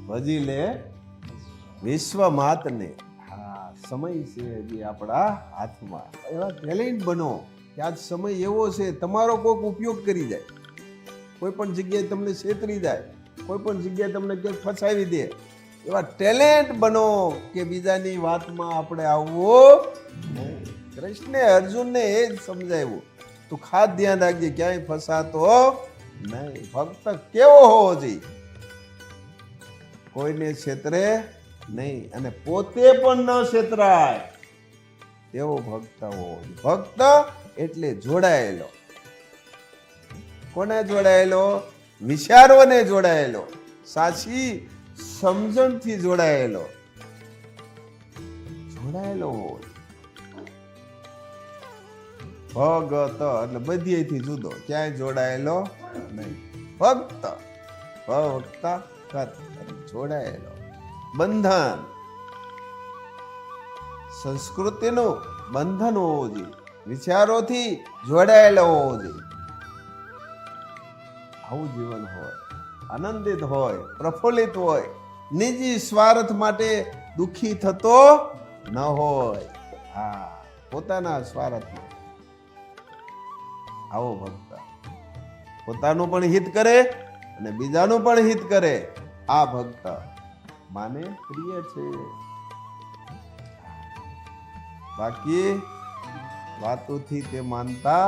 ભજી લે વિશ્વ માતને. હા, સમય છે હજી આપણા હાથમાં. એવા ટેલેન્ટ બનો કે આજ સમય એવો છે તમારો કોઈક ઉપયોગ કરી જાય, કોઈ પણ જગ્યાએ તમને છેતરી જાય, કોઈ પણ જગ્યાએ તમને ક્યાંક ફસાવી દે. એવા ટેલેન્ટ બનો કે બીજાની વાતમાં આપણે આવવું નહીં. કૃષ્ણે અર્જુનને એ જ સમજાવ્યું, તું ખાસ ધ્યાન રાખજે ક્યાંય ફસાતો નહીં. ભક્ત કેવો હોવો જોઈએ? કોઈને છેતરે નહીં અને પોતે પણ ન છેતરાય એવો ભક્ત હોવો જોઈએ. ભક્ત એટલે જોડાયેલો. કોને જોડાયેલો? વિચારોને જોડાયેલો, સાચી સમજણથી જોડાયેલો હોવો. ભગત એટલે બધીથી જુદો, ક્યાંય જોડાયેલો નહીં. ભક્ત ભક્તા કર જોડાયેલો. બંધન સંસ્કૃતિનું બંધન હોવું જોઈએ, વિચારોથી જોડાયેલો હોવો જોઈએ. આવું જીવન હોય, આનંદિત હોય, પ્રફુલ્લિત હોય, નિજી સ્વાર્થ માટે દુઃખી થતો ન હોય. હા, પોતાના સ્વાર્થમાં આવો ભક્ત પોતાનું પણ હિત કરે અને બીજાનું પણ હિત કરે. આ ભક્ત માને પ્રિય છે. બાકી વાતોથી તે માનતા